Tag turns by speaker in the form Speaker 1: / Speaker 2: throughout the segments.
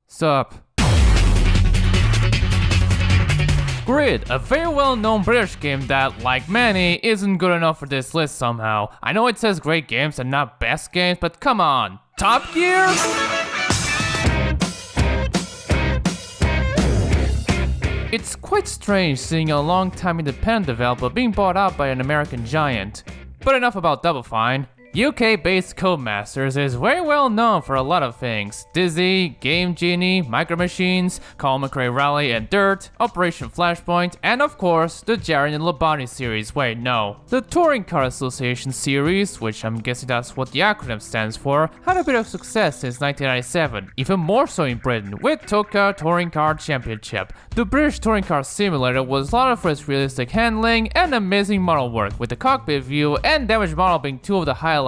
Speaker 1: Sup? Grid, a very well-known British game that, like many, isn't good enough for this list somehow. I know it says great games and not best games, but come on. Top Gear? It's quite strange seeing a long-time independent developer being bought out by an American giant. But enough about Double Fine. UK-based Codemasters is very well known for a lot of things. Dizzy, Game Genie, Micro Machines, Colin McRae Rally and Dirt, Operation Flashpoint, and of course, the Jared and Labonte series. Wait, no. The Touring Car Association series, which I'm guessing that's what the acronym stands for, had a bit of success since 1997, even more so in Britain, with TOCA Touring Car Championship. The British Touring Car Simulator was lauded for its realistic handling and amazing model work, with the cockpit view and damage model being two of the highlights.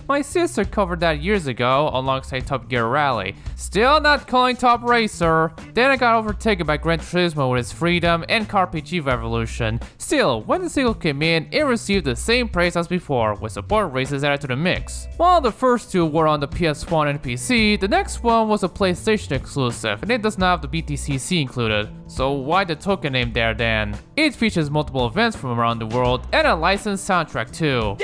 Speaker 1: My sister covered that years ago alongside Top Gear Rally. Still not calling Top Racer. Then I got overtaken by Gran Turismo with its freedom and CarPG Revolution. Still, when the sequel came in, it received the same praise as before, with support races added to the mix. While the first two were on the PS1 and PC, the next one was a PlayStation exclusive, and it does not have the BTCC included. So why the token name there then? It features multiple events from around the world and a licensed soundtrack too.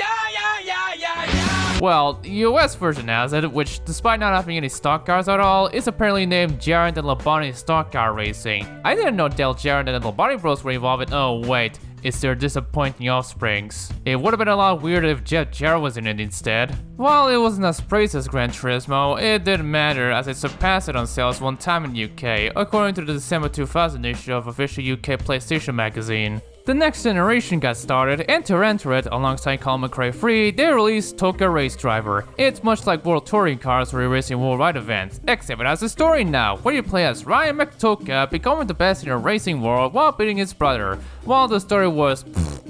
Speaker 1: Well, the US version has it, which despite not having any stock cars at all, is apparently named Jared and Labonte Stock Car Racing. I didn't know Del Jared and the Labonte Bros were involved in— oh wait, it's their disappointing offsprings. It would have been a lot weirder if Jeff Jarrett was in it instead. While it wasn't as praised as Gran Turismo, it didn't matter as it surpassed it on sales one time in the UK, according to the December 2000 issue of official UK PlayStation magazine. The next generation got started, and to enter it alongside Colin McRae Free, they released TOCA Race Driver. It's much like World Touring Cars or racing worldwide events, except it has a story now, where you play as Ryan McToka becoming the best in the racing world while beating his brother. While the story was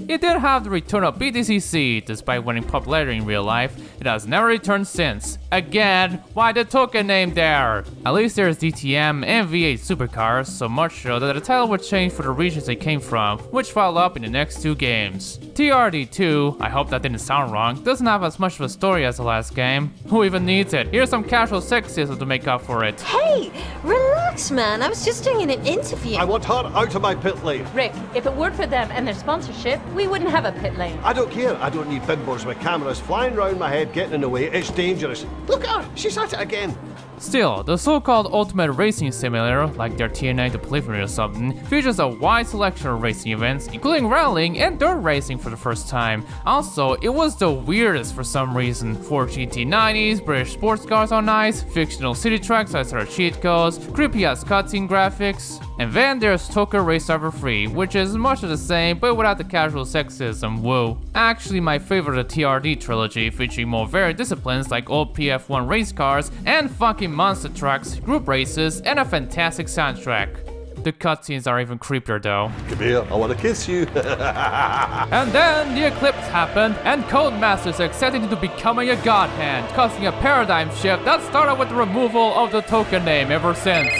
Speaker 1: it did have the return of BTCC, despite winning popularity in real life, it has never returned since. Again, why the token name there? At least there's DTM and V8 supercars, so much so that the title would change for the regions they came from, which followed up in the next two games. TRD2, I hope that didn't sound wrong, doesn't have as much of a story as the last game. Who even needs it? Here's some casual sexism to make up for it.
Speaker 2: Hey, relax man, I was just doing an interview.
Speaker 3: I want her out of my pit lane.
Speaker 4: Rick, if it weren't for them and their sponsorship, we wouldn't have a pit lane.
Speaker 3: I don't care. I don't need bimbo's with cameras flying round my head getting in the way. It's dangerous. Look at her. She's at it again.
Speaker 1: Still, the so-called Ultimate Racing Simulator, like their TNA to Polyphony or something, features a wide selection of racing events, including rallying and dirt racing for the first time. Also, it was the weirdest for some reason. 4 GT90s, British sports cars on ice, fictional city tracks as their cheat codes, creepy-ass cutscene graphics. And then there's TOCA Race Driver Free, which is much of the same, but without the casual sexism, woo. Actually, my favorite of the TRD trilogy, featuring more varied disciplines like old PF1 race cars and fucking monster trucks, group races, and a fantastic soundtrack. The cutscenes are even creepier though.
Speaker 3: Come here, I want to kiss you.
Speaker 1: And then the eclipse happened, and Codemasters accepted into becoming a godhand, causing a paradigm shift that started with the removal of the token name ever since.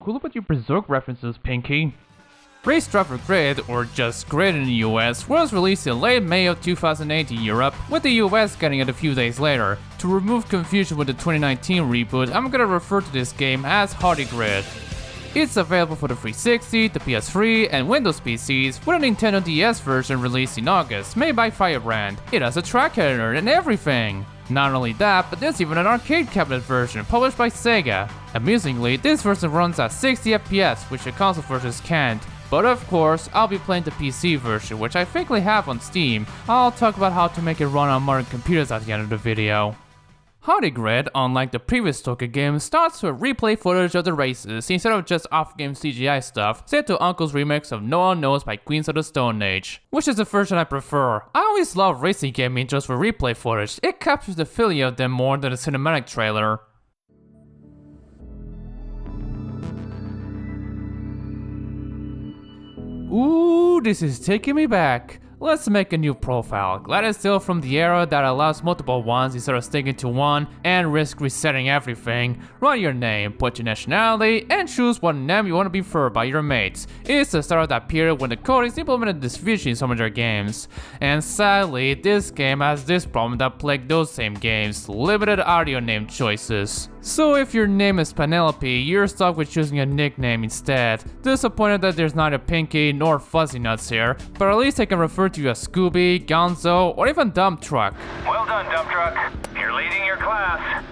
Speaker 1: Cool with your Berserk references, Pinkie. Race Driver Grid, or just Grid in the US, was released in late May of 2008 in Europe, with the US getting it a few days later. To remove confusion with the 2019 reboot, I'm gonna refer to this game as Hardy Grid. It's available for the 360, the PS3, and Windows PCs, with a Nintendo DS version released in August, made by Firebrand. It has a track editor and everything! Not only that, but there's even an arcade cabinet version published by Sega. Amusingly, this version runs at 60 FPS, which the console versions can't. But of course, I'll be playing the PC version, which I think they have on Steam. I'll talk about how to make it run on modern computers at the end of the video. Hardy Grid, unlike the previous TOCA game, starts with replay footage of the races instead of just off-game CGI stuff, set to Uncle's remix of No One Knows by Queens of the Stone Age, which is the version I prefer. I always love racing game intros for replay footage. It captures the feeling of them more than a cinematic trailer. Ooh, this is taking me back. Let's make a new profile. Glad it's still from the era that allows multiple ones instead of sticking to one and risk resetting everything. Write your name, put your nationality, and choose what name you want to be referred by your mates. It's the start of that period when the codings implemented this feature in some of their games. And sadly, this game has this problem that plagued those same games, limited audio name choices. So if your name is Penelope, you're stuck with choosing a nickname instead. Disappointed that there's neither Pinkie nor Fuzzy Nuts here, but at least I can refer to you as Scooby, Gonzo, or even Dump Truck.
Speaker 5: Well done, Dump Truck. You're leading your class.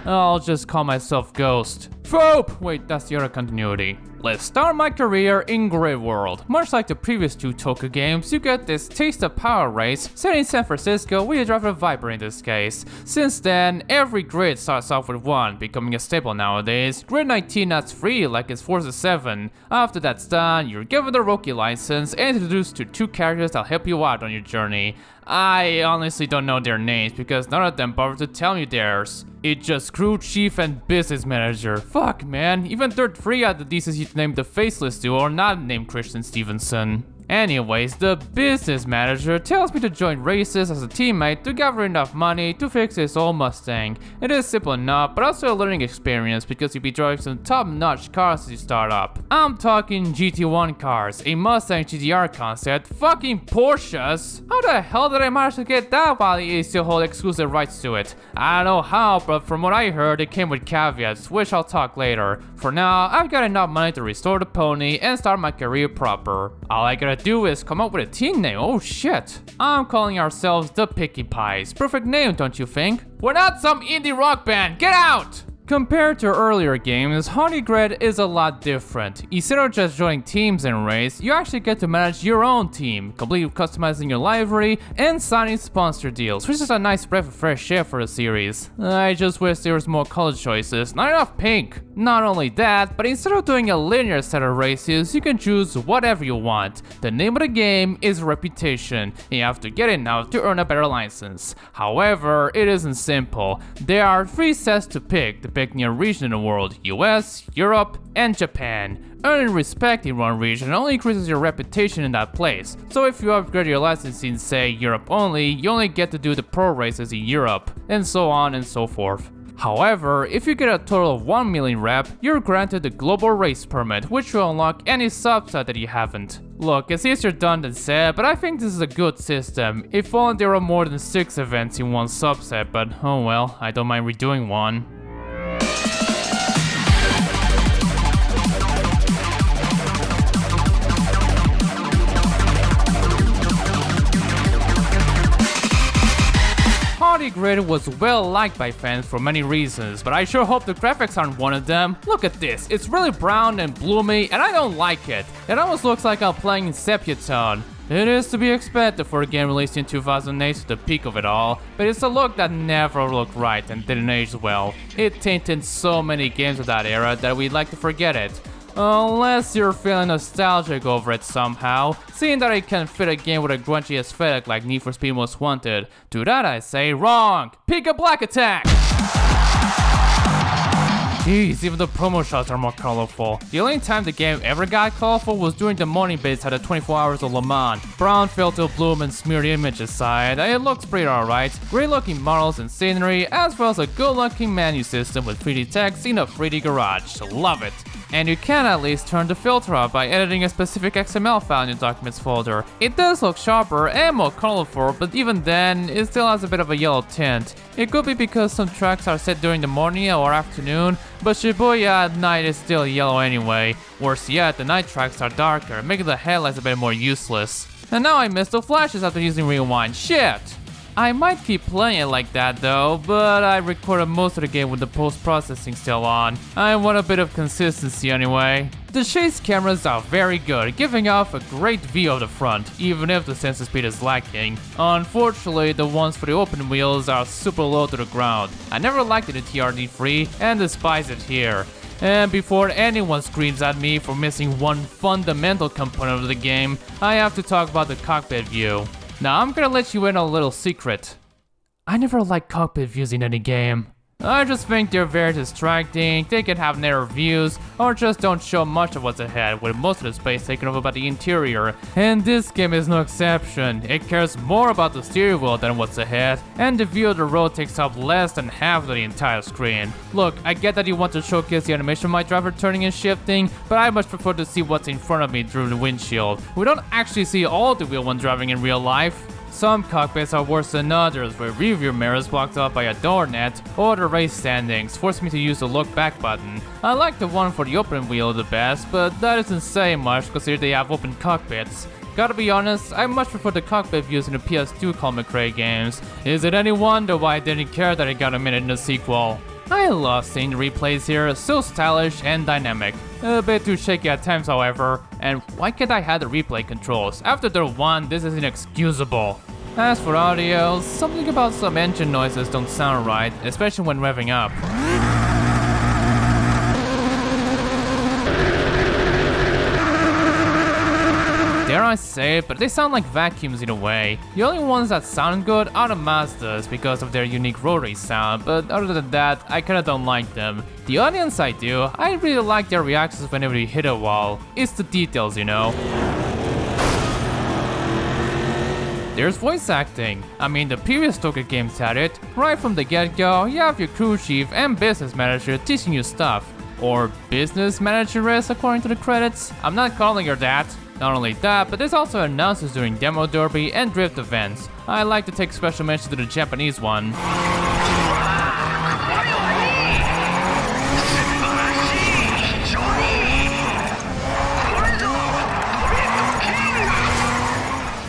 Speaker 1: I'll just call myself Ghost. Foop! Wait, that's the other continuity. Let's start my career in Grid World. Much like the previous two Toku games, you get this taste of power race set in San Francisco where you drive a Viper in this case. Since then, every grid starts off with one, becoming a staple nowadays. Grid 19 that's free like it's Forza 7. After that's done, you're given the rookie license and introduced to two characters that'll help you out on your journey. I honestly don't know their names because none of them bothered to tell me theirs. It's just crew chief and business manager. Fuck man, even third free had the decency to name the faceless duo or not named Christian Stevenson. Anyways, the business manager tells me to join races as a teammate to gather enough money to fix his old Mustang. It is simple enough, but also a learning experience because you'll be driving some top-notch cars as you start up. I'm talking GT1 cars, a Mustang GTR concept, fucking Porsches. How the hell did I manage to get that while EA still hold exclusive rights to it? I don't know how, but from what I heard, it came with caveats, which I'll talk later. For now, I've got enough money to restore the pony and start my career proper. All I gotta do is come up with a team name. Oh shit. I'm calling ourselves the Picky Pies. Perfect name, don't you think? We're not some indie rock band. Get out! Compared to earlier games, Honey Grid is a lot different. Instead of just joining teams and race, you actually get to manage your own team, completely customizing your livery and signing sponsor deals, which is a nice breath of fresh air for the series. I just wish there was more color choices, not enough pink. Not only that, but instead of doing a linear set of races, you can choose whatever you want. The name of the game is Reputation, and you have to get it now to earn a better license. However, it isn't simple. There are 3 sets to pick, depicting a region in the world: US, Europe, and Japan. Earning respect in one region only increases your reputation in that place. So if you upgrade your license in, say, Europe only, you only get to do the pro races in Europe, and so on and so forth. However, if you get a total of 1 million rep, you're granted the global race permit, which will unlock any subset that you haven't. Look, it's easier done than said, but I think this is a good system. If only there were more than 6 events in one subset, but oh well, I don't mind redoing one. Honey Grid was well liked by fans for many reasons, but I sure hope the graphics aren't one of them. Look at this, it's really brown and bloomy and I don't like it. It almost looks like I'm playing in sepia tone. It is to be expected for a game released in 2008 to the peak of it all, but it's a look that never looked right and didn't age well. It tainted so many games of that era that we'd like to forget it. Unless you're feeling nostalgic over it somehow, seeing that it can fit a game with a grungy aesthetic like Need for Speed Most Wanted. To that I say, wrong! Pick a Black Attack! Jeez, even the promo shots are more colorful. The only time the game ever got colorful was during the morning bits at the 24 Hours of Le Mans. Brown filled to bloom and smeared image aside, it looks pretty alright. Great looking models and scenery, as well as a good looking menu system with 3D text in a 3D garage. Love it. And you can at least turn the filter off by editing a specific XML file in your documents folder. It does look sharper and more colorful, but even then, it still has a bit of a yellow tint. It could be because some tracks are set during the morning or afternoon, but Shibuya at night is still yellow anyway. Worse yet, the night tracks are darker, making the headlights a bit more useless. And now I missed the flashes after using Rewind. Shit! I might keep playing it like that though, but I recorded most of the game with the post-processing still on. I want a bit of consistency anyway. The chase cameras are very good, giving off a great view of the front, even if the sensor speed is lacking. Unfortunately, the ones for the open wheels are super low to the ground. I never liked it in TRD3 and despise it here. And before anyone screams at me for missing one fundamental component of the game, I have to talk about the cockpit view. Now I'm gonna let you in on a little secret. I never liked cockpit views in any game. I just think they're very distracting, they can have narrow views, or just don't show much of what's ahead, with most of the space taken over by the interior. And this game is no exception. It cares more about the steering wheel than what's ahead, and the view of the road takes up less than half of the entire screen. Look, I get that you want to showcase the animation of my driver turning and shifting, but I much prefer to see what's in front of me through the windshield. We don't actually see all the wheel when driving in real life. Some cockpits are worse than others, where rearview mirrors blocked off by a door net, or the race standings force me to use the look back button. I like the one for the open wheel the best, but that isn't saying much considering they have open cockpits. Gotta be honest, I much prefer the cockpit views in the PS2 Colin McRae games. Is it any wonder why I didn't care that it got a minute in the sequel? I love seeing the replays here, so stylish and dynamic. A bit too shaky at times however, and why can't I have the replay controls? After turn 1, this is inexcusable. As for audio, something about some engine noises don't sound right, especially when revving up. Dare I say it, but they sound like vacuums in a way. The only ones that sound good are the Mazdas because of their unique rotary sound, but other than that, I kinda don't like them. The audience I do, I really like their reactions whenever you hit a wall. It's the details, you know. There's voice acting. I mean, the previous Token games had it. Right from the get-go, you have your crew chief and business manager teaching you stuff. Or business manageress according to the credits. I'm not calling her that. Not only that, but there's also announcers during demo derby and drift events. I like to take special mention to the Japanese one.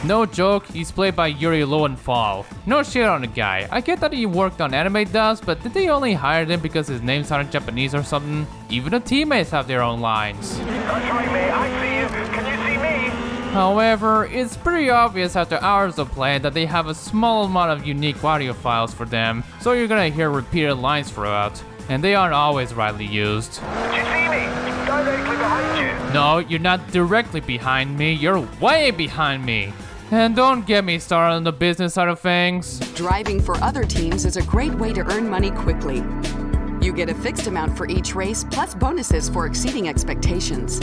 Speaker 1: No joke, he's played by Yuri Lowenthal. No shit on the guy. I get that he worked on anime dubs, but did they only hire him because his name sounded Japanese or something? Even the teammates have their own lines.
Speaker 5: That's right, mate. I see you. Can you see me?
Speaker 1: However, it's pretty obvious after hours of play that they have a small amount of unique audio files for them, so you're gonna hear repeated lines throughout, and they aren't always rightly used.
Speaker 5: Did you see me? Directly behind you.
Speaker 1: No, you're not directly behind me, you're way behind me. And don't get me started on the business side of things.
Speaker 6: Driving for other teams is a great way to earn money quickly. You get a fixed amount for each race, plus bonuses for exceeding expectations.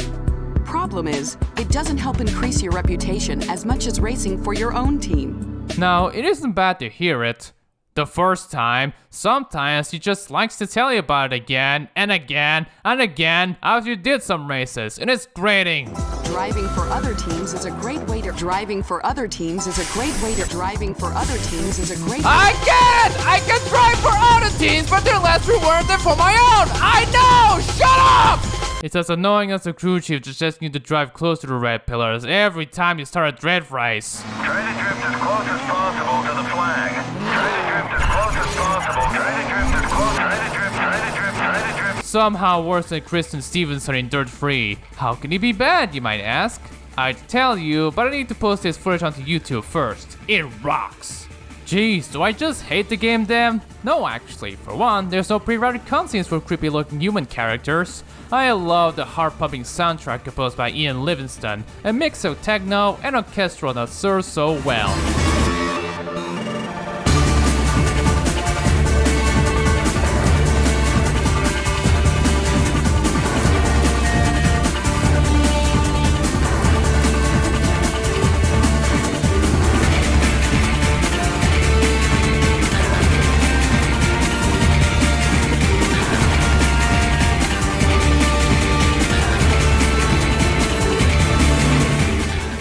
Speaker 6: Problem is, it doesn't help increase your reputation as much as racing for your own team.
Speaker 1: Now, it isn't bad to hear it. The first time, sometimes he just likes to tell you about it again and again and again after you did some races, and it's grating.
Speaker 6: Driving for other teams is a great way to driving for other teams is a great way to driving for other teams is a great
Speaker 1: I get it! I can drive for other teams, but they're less rewarded than for my own! I know! Shut up! It's as annoying as the crew chief just asking you to drive close to the red pillars every time you start a dread race.
Speaker 5: Try to drift as close as possible to the flag. Try to drift as close as possible. Try to drift as close. Try to drift. Try to drift. Try to drift.
Speaker 1: Somehow worse than Kristen Stevenson in Dirt 3. How can he be bad, you might ask? I'd tell you, but I need to post this footage onto YouTube first. It rocks. Jeez, do I just hate the game then? No, actually. For one, there's no pre-rendered cutscenes for creepy-looking human characters. I love the heart-pumping soundtrack composed by Ian Livingston, a mix of techno and orchestral that serves so well.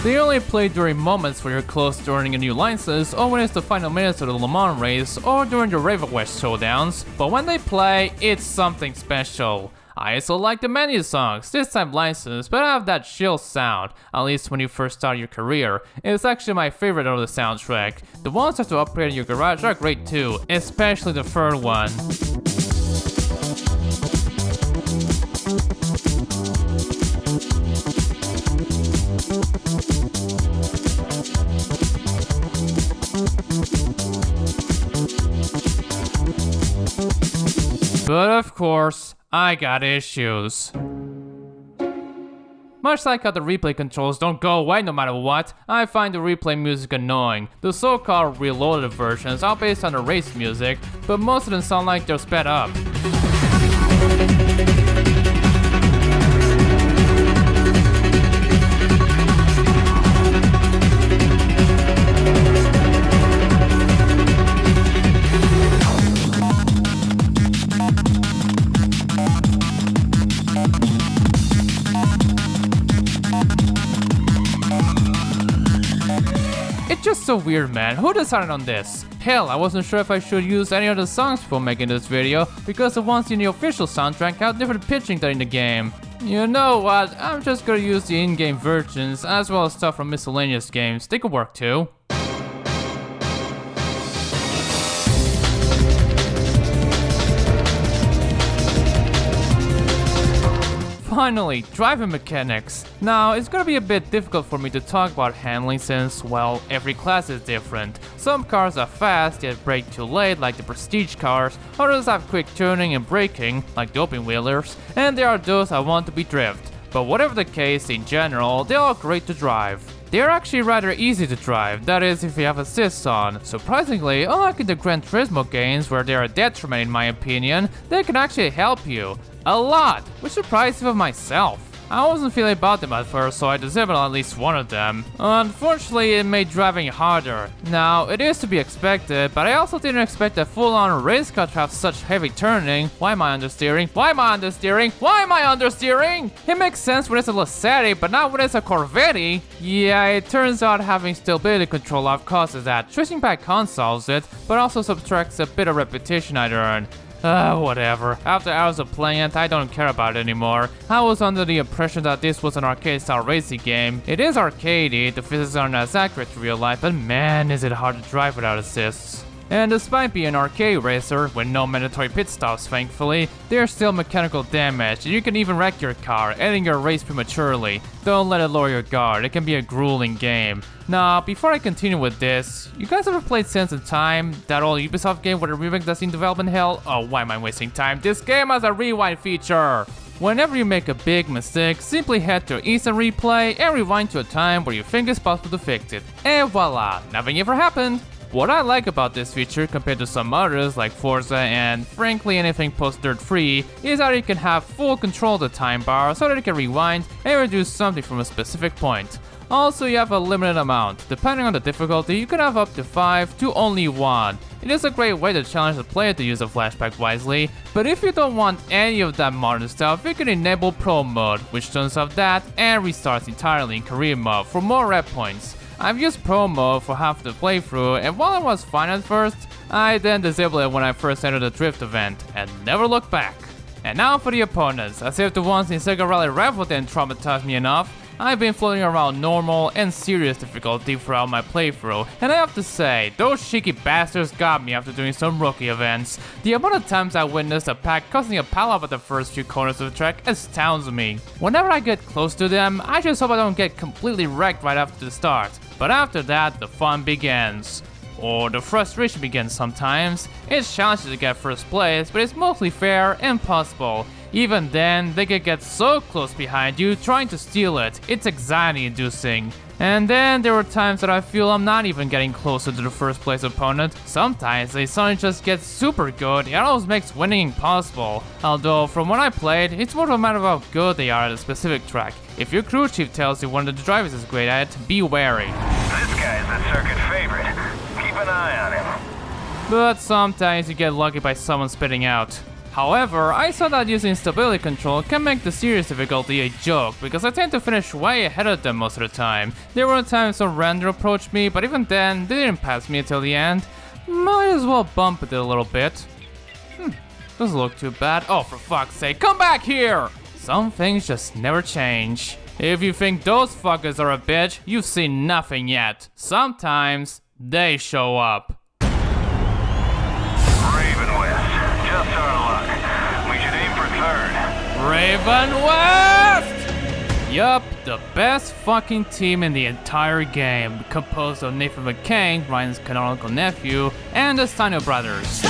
Speaker 1: They only play during moments where you're close to earning a new license, or when it's the final minutes of the Le Mans race, or during the Raven West showdowns, but when they play, it's something special. I also like the menu songs, this time licensed, but have that chill sound, at least when you first start your career. It's actually my favorite of the soundtrack. The ones that have to upgrade in your garage are great too, especially the third one. But of course, I got issues. Much like how the replay controls don't go away no matter what, I find the replay music annoying. The so-called reloaded versions are based on the race music, but most of them sound like they're sped up. It's just so weird, man. Who decided on this? Hell, I wasn't sure if I should use any of the songs before making this video, because the ones in the official soundtrack have different pitching than in the game. You know what, I'm just gonna use the in-game versions, as well as stuff from miscellaneous games. They could work too. Finally, driving mechanics. Now, it's gonna be a bit difficult for me to talk about handling since, well, every class is different. Some cars are fast yet brake too late, like the prestige cars, others have quick turning and braking, like the open wheelers, and there are those I want to be drift. But whatever the case, in general, they're all great to drive. They're actually rather easy to drive, that is if you have assists on. Surprisingly, unlike in the Gran Turismo games where they're a detriment in my opinion, they can actually help you. A lot, which surprised even myself. I wasn't feeling about them at first, so I disabled at least one of them. Unfortunately, it made driving harder. Now, it is to be expected, but I also didn't expect a full-on race car to have such heavy turning. Why am I understeering? Why am I understeering? Why am I understeering? It makes sense when it's a Lassetti, but not when it's a Corvette. Yeah, it turns out having stability control off causes that. Switching back on solves it, but also subtracts a bit of repetition I'd earned. Whatever. After hours of playing it, I don't care about it anymore. I was under the impression that this was an arcade-style racing game. It is arcadey, the physics aren't as accurate to real life, but man, is it hard to drive without assists. And despite being an arcade racer, with no mandatory pit stops thankfully, there's still mechanical damage, and you can even wreck your car, ending your race prematurely. Don't let it lower your guard, it can be a grueling game. Now, before I continue with this, you guys ever played Sense in Time? That old Ubisoft game with a remake that's in development hell? Oh, why am I wasting time? This game has a rewind feature! Whenever you make a big mistake, simply head to Instant Replay and rewind to a time where you think it's possible to fix it. And voila, nothing ever happened! What I like about this feature compared to some others like Forza and frankly anything post-Dirt 3 is that you can have full control of the time bar so that you can rewind and reduce something from a specific point. Also, you have a limited amount. Depending on the difficulty, you can have up to 5 to only 1. It is a great way to challenge the player to use a flashback wisely, but if you don't want any of that modern stuff, you can enable Pro Mode, which turns off that and restarts entirely in Career Mode for more rep points. I've used Pro Mode for half the playthrough, and while it was fine at first, I then disabled it when I first entered the Drift event, and never looked back. And now for the opponents, as if the ones in Sega Rally Rival didn't traumatize me enough, I've been floating around normal and serious difficulty throughout my playthrough, and I have to say, those cheeky bastards got me after doing some rookie events. The amount of times I witnessed a pack causing a pile-up at the first few corners of the track astounds me. Whenever I get close to them, I just hope I don't get completely wrecked right after the start. But after that, the fun begins. Or the frustration begins sometimes. It's challenging to get first place, but it's mostly fair and possible. Even then, they can get so close behind you trying to steal it. It's anxiety-inducing. And then there were times that I feel I'm not even getting closer to the first place opponent. Sometimes they suddenly just get super good, it almost makes winning impossible. Although from what I played, it's more of a matter of how good they are at a specific track. If your crew chief tells you one of the drivers is great at it, be wary.
Speaker 5: This guy's a circuit favorite. Keep an eye on him.
Speaker 1: But sometimes you get lucky by someone spitting out. However, I saw that using stability control can make the serious difficulty a joke, because I tend to finish way ahead of them most of the time. There were times some random approached me, but even then, they didn't pass me until the end. Might as well bump it a little bit. Doesn't look too bad. Oh, for fuck's sake, come back here! Some things just never change. If you think those fuckers are a bitch, you've seen nothing yet. Sometimes, they show up.
Speaker 5: Raven West. Just our luck. We should aim for third.
Speaker 1: Raven West! Yup, the best fucking team in the entire game, composed of Nathan McCain, Ryan's canonical nephew, and the Steiner brothers.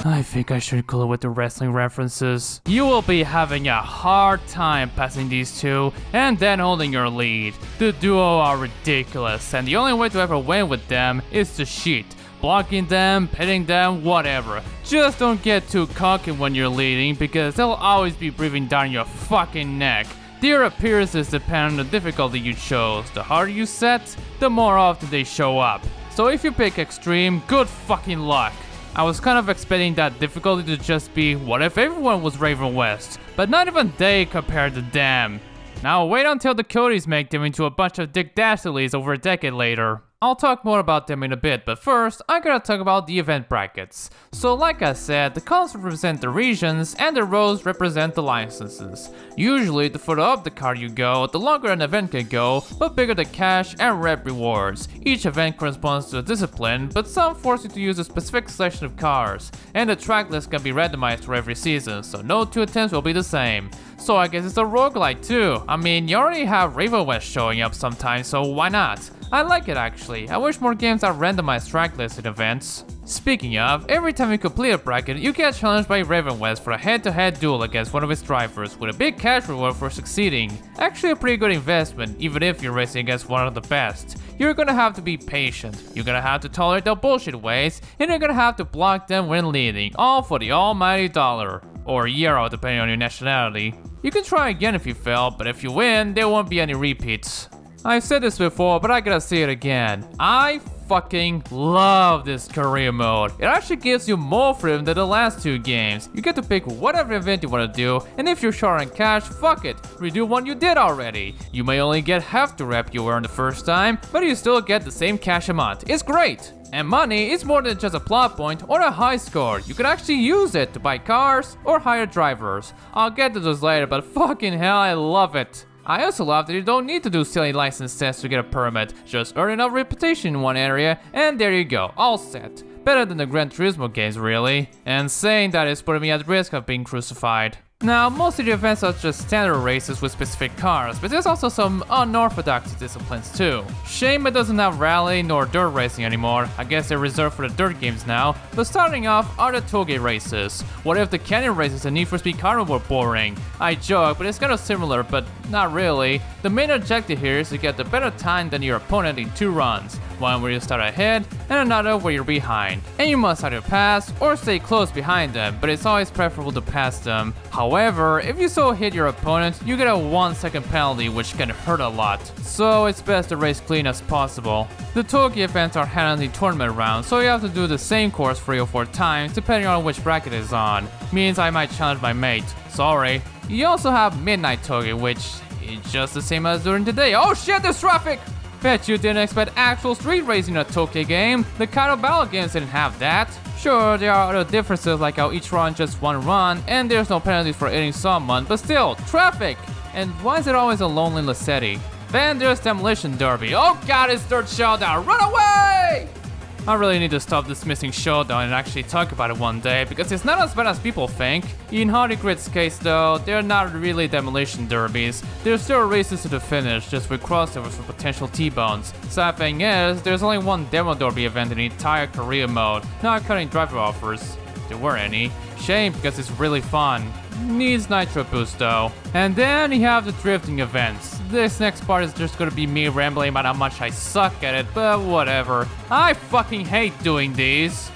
Speaker 1: I think I should call it with the wrestling references. You will be having a hard time passing these two and then holding your lead. The duo are ridiculous, and the only way to ever win with them is to cheat. Blocking them, pitting them, whatever. Just don't get too cocky when you're leading, because they'll always be breathing down your fucking neck. Their appearances depend on the difficulty you chose. The harder you set, the more often they show up. So if you pick extreme, good fucking luck. I was kind of expecting that difficulty to just be, what if everyone was Raven West? But not even they compared to them. Now wait until the Codys make them into a bunch of Dick Dastarleys over a decade later. I'll talk more about them in a bit, but first, I gotta talk about the event brackets. So like I said, the columns represent the regions and the rows represent the licenses. Usually, the further up the card you go, the longer an event can go, but bigger the cash and rep rewards. Each event corresponds to a discipline, but some force you to use a specific selection of cards. And the track list can be randomized for every season, so no two attempts will be the same. So I guess it's a roguelite too. I mean, you already have Raven West showing up sometimes, so why not? I like it actually. I wish more games had randomized track lists in events. Speaking of, every time you complete a bracket, you get challenged by Raven West for a head-to-head duel against one of its drivers, with a big cash reward for succeeding. Actually a pretty good investment, even if you're racing against one of the best. You're gonna have to be patient, you're gonna have to tolerate their bullshit ways, and you're gonna have to block them when leading, all for the almighty dollar. Or euro, depending on your nationality. You can try again if you fail, but if you win, there won't be any repeats. I've said this before, but I gotta say it again. I fucking love this career mode. It actually gives you more freedom than the last two games. You get to pick whatever event you want to do, and if you're short on cash, fuck it, redo one you did already. You may only get half the rep you earned the first time, but you still get the same cash amount. It's great! And money is more than just a plot point or a high score. You can actually use it to buy cars or hire drivers. I'll get to those later, but fucking hell, I love it. I also love that you don't need to do silly license tests to get a permit. Just earn enough reputation in one area, and there you go, all set. Better than the Gran Turismo games, really. And saying that is putting me at risk of being crucified. Now, most of the events are just standard races with specific cars, but there's also some unorthodox disciplines too. Shame it doesn't have rally nor dirt racing anymore. I guess they're reserved for the dirt games now. But starting off are the toge races. What if the canyon races and Need for Speed Carnival were boring? I joke, but it's kind of similar, but not really. The main objective here is to get a better time than your opponent in 2 runs. One where you start ahead, and another where you're behind. And you must either pass or stay close behind them, but it's always preferable to pass them. However, if you so hit your opponent, you get a 1-second penalty, which can hurt a lot. So it's best to race clean as possible. The toge events are handled in tournament rounds, so you have to do the same course 3 or 4 times, depending on which bracket it's on. Means I might challenge my mate. Sorry. You also have Midnight Toge, which is just the same as during the day. Oh shit, there's traffic! Bet you didn't expect actual street racing in a toge game. The Kaido Battle games didn't have that. Sure, there are other differences like how each run just 1 run, and there's no penalties for hitting someone, but still, traffic! And why is it always a lonely Lassetti? Then there's Demolition Derby. Oh god, it's Dirt Showdown, run away! I really need to stop dismissing Showdown and actually talk about it one day, because it's not as bad as people think. In Hardy Grid's case though, they're not really demolition derbies. They're still races to the finish, just with crossovers for potential T-bones. Sad thing is, there's only one demo derby event in the entire career mode, not counting driver offers, if there were any. Shame, because it's really fun. Needs nitro boost though. And then you have the drifting events. This next part is just gonna be me rambling about how much I suck at it, but whatever. I fucking hate doing these.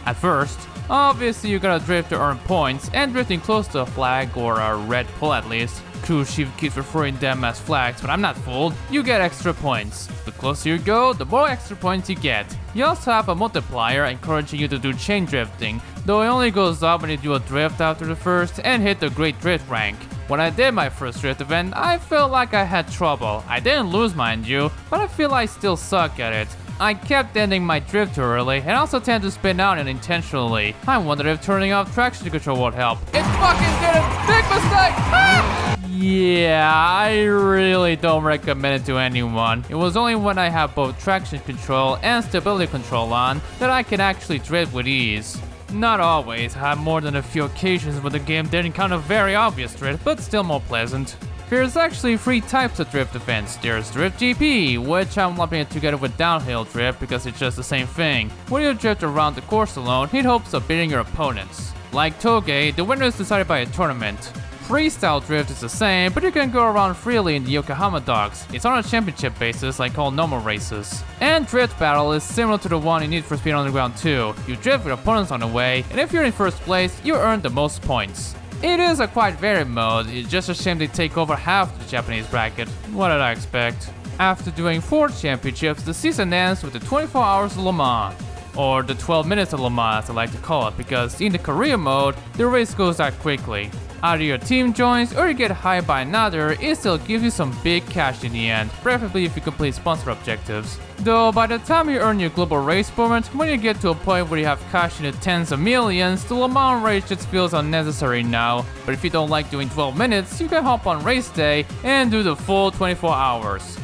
Speaker 1: At first, obviously you gotta drift to earn points, and drifting close to a flag, or a red pole at least. Cruise Chief keeps referring to them as flags, but I'm not fooled. You get extra points. The closer you go, the more extra points you get. You also have a multiplier encouraging you to do chain drifting, though it only goes up when you do a drift after the first and hit the Great Drift rank. When I did my first drift event, I felt like I had trouble. I didn't lose, mind you, but I feel I still suck at it. I kept ending my drift too early and also tend to spin out unintentionally. I wondered if turning off traction control would help. It fucking didn't! Big mistake! Ah! Yeah, I really don't recommend it to anyone. It was only when I have both traction control and stability control on that I can actually drift with ease. Not always. I had more than a few occasions where the game didn't count a very obvious drift, but still more pleasant. There's actually 3 types of drift events. There's Drift GP, which I'm lumping it together with downhill drift because it's just the same thing. When you drift around the course alone in hopes of beating your opponents. Like Toge, the winner is decided by a tournament. Freestyle drift is the same, but you can go around freely in the Yokohama docks. It's on a championship basis like all normal races. And drift battle is similar to the one in Need for Speed Underground 2. You drift with opponents on the way, and if you're in first place, you earn the most points. It is a quite varied mode, it's just a shame they take over half the Japanese bracket. What did I expect? After doing 4 championships, the season ends with the 24 hours of Le Mans. Or the 12 minutes of Le Mans as I like to call it, because in the career mode, the race goes that quickly. Either your team joins or you get hired by another, it still gives you some big cash in the end, preferably if you complete sponsor objectives. Though by the time you earn your global race permit, when you get to a point where you have cash in the tens of millions, the Le Mans race just feels unnecessary now. But if you don't like doing 12 minutes, you can hop on race day and do the full 24 hours.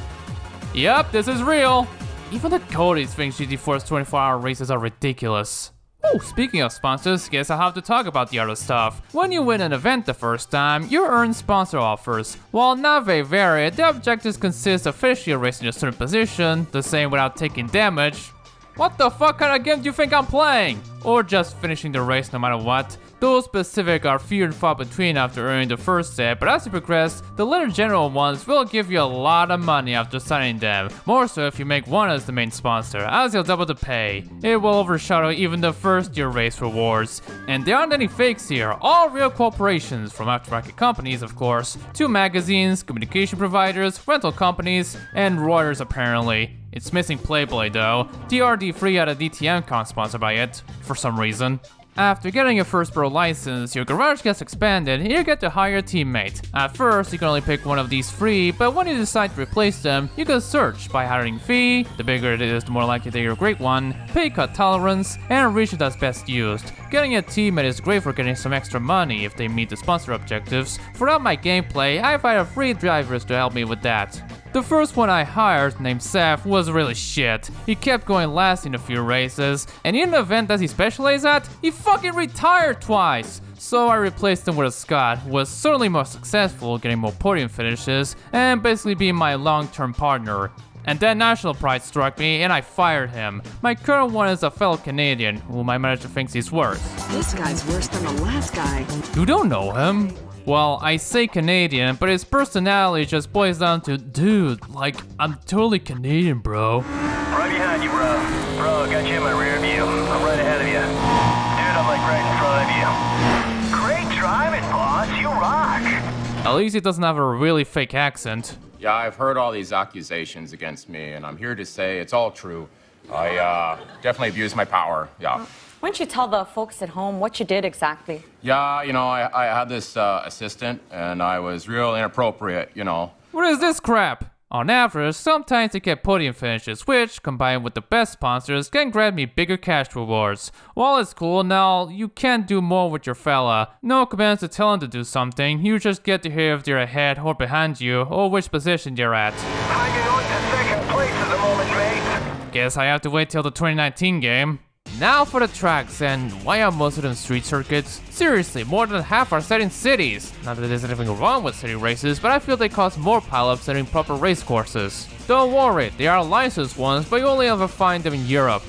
Speaker 1: Yep, this is real! Even the Cody's thinks GT4's 24-hour races are ridiculous. Oh, speaking of sponsors, guess I have to talk about the other stuff. When you win an event the first time, you earn sponsor offers. While not very varied, the objectives consist of finishing a race in a certain position, the same without taking damage. What the fuck kind of game do you think I'm playing? Or just finishing the race no matter what. Those specific are few and far between after earning the first set, but as you progress, the later general ones will give you a lot of money after signing them. More so if you make one as the main sponsor, as you'll double the pay. It will overshadow even the first year race rewards. And there aren't any fakes here, all real corporations, from aftermarket companies of course, to magazines, communication providers, rental companies, and Reuters apparently. It's missing Playboy though. TRD3 had a DTM con sponsored by it, for some reason. After getting your first pro license, your garage gets expanded and you get to hire a teammate. At first, you can only pick one of these 3, but when you decide to replace them, you can search by hiring fee, the bigger it is, the more likely that you're a great one, pay cut tolerance, and region that's best used. Getting a teammate is great for getting some extra money if they meet the sponsor objectives. Throughout my gameplay, I've hired 3 drivers to help me with that. The first one I hired, named Seth, was really shit. He kept going last in a few races, and in an event that he specialized at, he fucking retired twice! So I replaced him with a Scott, who was certainly more successful, getting more podium finishes, and basically being my long-term partner. And then national pride struck me, and I fired him. My current one is a fellow Canadian, who my manager thinks he's worse.
Speaker 6: This guy's worse than the last guy.
Speaker 1: You don't know him? Well, I say Canadian, but his personality just boils down to, dude, like, I'm totally Canadian, bro.
Speaker 5: Right behind you, bro. Bro, got you in my rear view. I'm right ahead of you. Dude, I'm like right in front of you. Great driving, boss. You rock.
Speaker 1: At least he doesn't have a really fake accent.
Speaker 7: Yeah, I've heard all these accusations against me, and I'm here to say it's all true. I definitely abused my power, yeah.
Speaker 8: Why don't you tell the folks at home what you did exactly?
Speaker 7: Yeah, you know, I had this assistant, and I was real inappropriate, you know.
Speaker 1: What is this crap? On average, sometimes they get podium finishes, which, combined with the best sponsors, can grant me bigger cash rewards. While it's cool now, you can't do more with your fella. No commands to tell him to do something, you just get to hear if they're ahead or behind you, or which position they're at.
Speaker 5: Hanging on to second place at the moment, mate.
Speaker 1: Guess I have to wait till the 2019 game. Now for the tracks, and why are most of them street circuits? Seriously, more than half are set in cities. Not that there's anything wrong with city races, but I feel they cause more pileups than in proper race courses. Don't worry, they are licensed ones, but you only ever find them in Europe.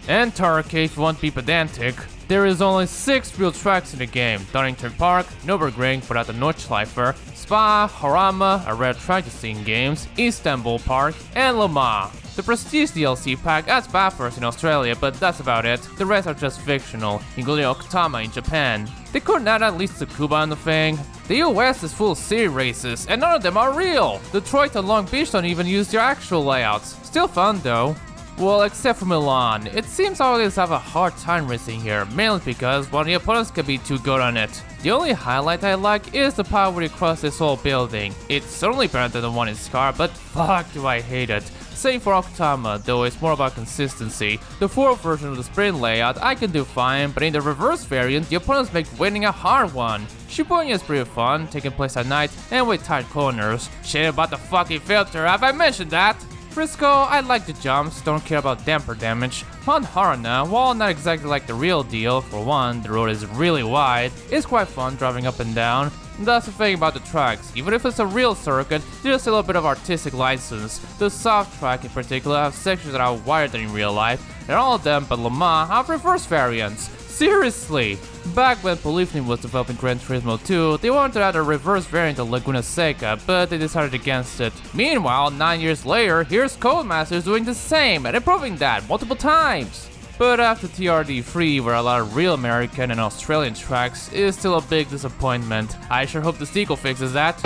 Speaker 1: And Turkey, if you want to be pedantic. There is only 6 real tracks in the game: Donington Park, Nürburgring without the Nordschleifer, Spa, Harama, a rare track to see in games, Istanbul Park, and Le Mans. The Prestige DLC pack adds Bathurst in Australia, but that's about it. The rest are just fictional, including Okutama in Japan. They couldn't add at least Tsukuba on the thing. The US is full of city races, and none of them are real! Detroit and Long Beach don't even use their actual layouts. Still fun though. Well, except for Milan. It seems I always have a hard time racing here, mainly because one of the opponents can be too good on it. The only highlight I like is the part where you cross this whole building. It's certainly better than the one in Scar, but fuck do I hate it. Same for Okutama, though it's more about consistency. The 4th version of the sprint layout I can do fine, but in the reverse variant, the opponents make winning a hard one. Shibuya is pretty fun, taking place at night and with tight corners. Shit about the fucking filter, have I mentioned that? Frisco, I like the jumps, don't care about damper damage. Mount Harana, while not exactly like the real deal, for one, the road is really wide, it's quite fun driving up and down. That's the thing about the tracks, even if it's a real circuit, there's still a bit of artistic license. The soft track in particular have sections that are wider than in real life, and all of them but Le Mans have reverse variants. Seriously! Back when Polyphony was developing Gran Turismo 2, they wanted to add a reverse variant of Laguna Seca, but they decided against it. Meanwhile, 9 years later, here's Codemasters doing the same and improving that multiple times. But after TRD3, where a lot of real American and Australian tracks, is still a big disappointment. I sure hope the sequel fixes that.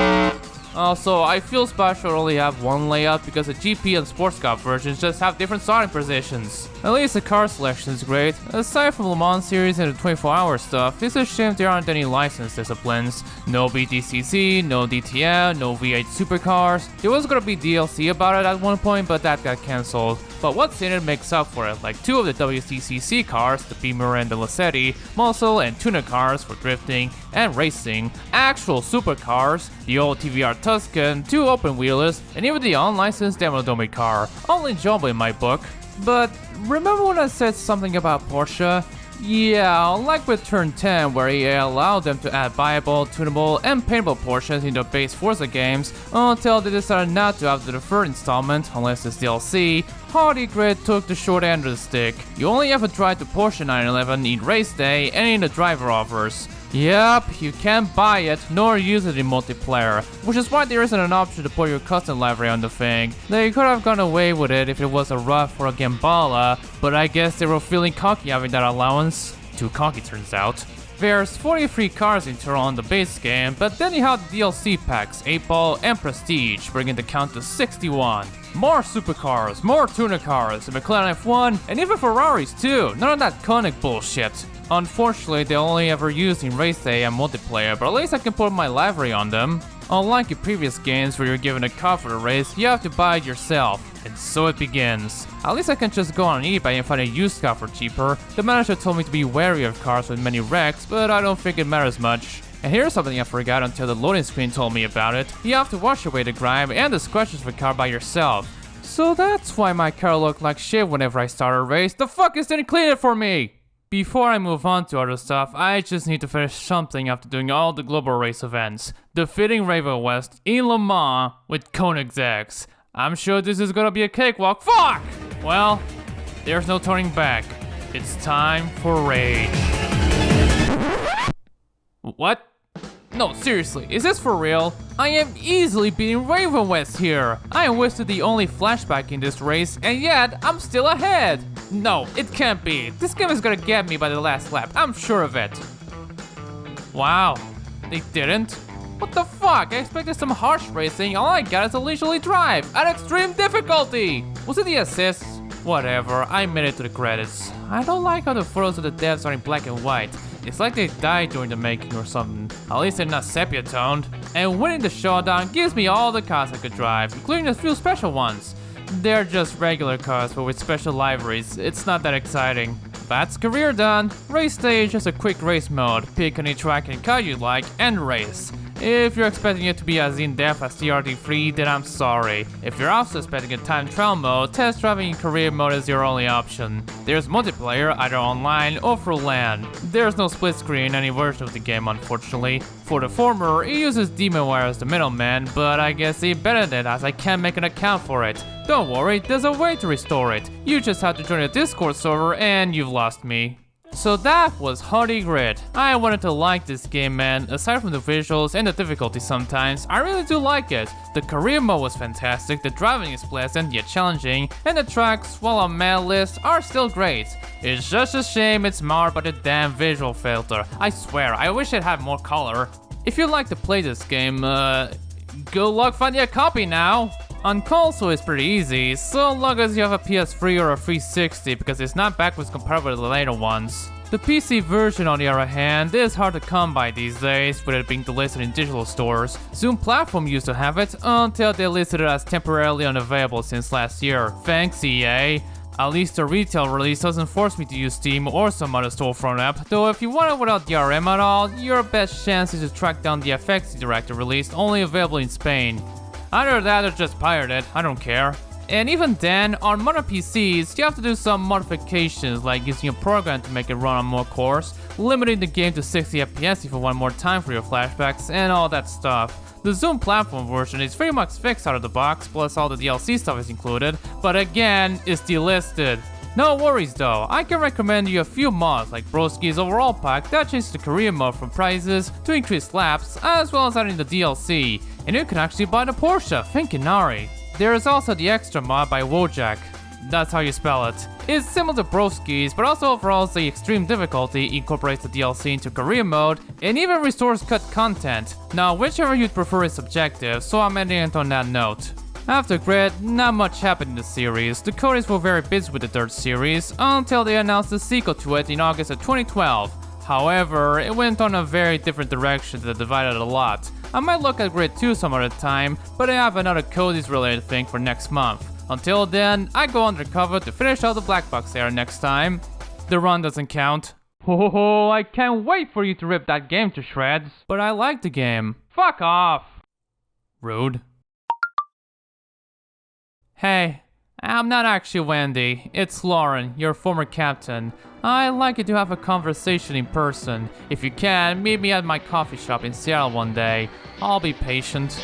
Speaker 1: Also, I feel Special only have one layout because the GP and Sports Car versions just have different starting positions. At least the car selection is great. Aside from Le Mans series and the 24-hour stuff, it's a shame there aren't any licensed disciplines. No BTCC, no DTM, no V8 supercars. There was gonna be DLC about it at one point, but that got cancelled. But what's in it makes up for it, like 2 of the WCCC cars, the Beamer and the Lassetti, muscle and tuner cars for drifting and racing, actual supercars, the old TVR Tuscan, 2 open-wheelers, and even the unlicensed Demodomi car. All enjoyable in my book. But remember when I said something about Porsche? Yeah, like with Turn 10, where EA allowed them to add buyable, tunable, and paintable portions in the base Forza games until they decided not to after the third installment, unless it's DLC. Hardy Grid took the short end of the stick. You only ever drive the Porsche 911 in race day and in the driver offers. Yep, you can't buy it nor use it in multiplayer, which is why there isn't an option to put your custom livery on the thing. They could have gone away with it if it was a rough or a Gambala, but I guess they were feeling cocky having that allowance. Too cocky turns out. There's 43 cars in total on the base game, but then you have the DLC packs, 8-Ball and Prestige, bringing the count to 61. More supercars, more tuner cars, a McLaren F1, and even Ferraris too, none of that conic bullshit. Unfortunately, they only ever used in race day and multiplayer, but at least I can put my livery on them. Unlike in previous games where you're given a car for the race, you have to buy it yourself. And so it begins. At least I can just go on eBay and find a used car for cheaper. The manager told me to be wary of cars with many wrecks, but I don't think it matters much. And here's something I forgot until the loading screen told me about it. You have to wash away the grime and the scratches of the car by yourself. So that's why my car looked like shit whenever I started a race. The fuckers didn't clean it for me! Before I move on to other stuff, I just need to finish something after doing all the global race events. Defeating Raven West in Le Mans with Koenigsegg X. I'm sure this is gonna be a cakewalk. Fuck! Well, there's no turning back. It's time for rage. What? No, seriously, is this for real? I am easily beating Raven West here. I am wasted the only flashback in this race, and yet I'm still ahead. No, it can't be. This game is gonna get me by the last lap, I'm sure of it. Wow, they didn't? What the fuck? I expected some harsh racing, all I got is a leisurely drive at extreme difficulty. Was it the assist? Whatever, I made it to the credits. I don't like how the photos of the devs are in black and white. It's like they died during the making or something. At least they're not sepia toned. And winning the showdown gives me all the cars I could drive, including a few special ones. They're just regular cars but with special liveries. It's not that exciting. That's career done. Race stage is a quick race mode. Pick any track and car you like and race. If you're expecting it to be as in-depth as TRD3, then I'm sorry. If you're also expecting a time trial mode, test driving in career mode is your only option. There's multiplayer, either online or through LAN. There's no split screen in any version of the game, unfortunately. For the former, it uses Demonware as the middleman, but I guess they bettered it as I can't make an account for it. Don't worry, there's a way to restore it. You just have to join a Discord server and you've lost me. So that was Hardy Grid. I wanted to like this game, man. Aside from the visuals and the difficulty sometimes, I really do like it. The career mode was fantastic, the driving is pleasant yet challenging, and the tracks, while on mad list, are still great. It's just a shame it's marred by the damn visual filter. I swear, I wish it had more color. If you'd like to play this game, good luck finding a copy now! On console it's pretty easy, so long as you have a PS3 or a 360 because it's not backwards compatible with the later ones. The PC version on the other hand is hard to come by these days with it being delisted in digital stores. Zoom Platform used to have it until they listed it as temporarily unavailable since last year. Thanks EA. At least the retail release doesn't force me to use Steam or some other storefront app, though if you want it without DRM at all, your best chance is to track down the FX Director release only available in Spain. Either that or just pirate it, I don't care. And even then, on modern PCs, you have to do some modifications like using a program to make it run on more cores, limiting the game to 60 FPS if you want more time for your flashbacks, and all that stuff. The Zoom platform version is pretty much fixed out of the box, plus all the DLC stuff is included, but again, it's delisted. No worries though, I can recommend you a few mods like Broski's overall pack that changes the career mode from prizes to increased laps, as well as adding the DLC, and you can actually buy the Porsche, Pinkie. There is also the extra mod by Wojak. That's how you spell it. It's similar to Broski's, but also overalls the extreme difficulty, incorporates the DLC into career mode, and even restores cut content. Now, whichever you'd prefer is subjective, so I'm ending it on that note. After Grid, not much happened in the series. The Codys were very busy with the third series, until they announced the sequel to it in August of 2012. However, it went on a very different direction that divided a lot. I might look at Grid 2 some other time, but I have another Codys related thing for next month. Until then, I go undercover to finish out the Black Box era next time. The run doesn't count. Oh, I can't wait for you to rip that game to shreds. But I like the game. Fuck off. Rude. Hey, I'm not actually Wendy. It's Lauren, your former captain. I'd like you to have a conversation in person. If you can, meet me at my coffee shop in Seattle one day. I'll be patient.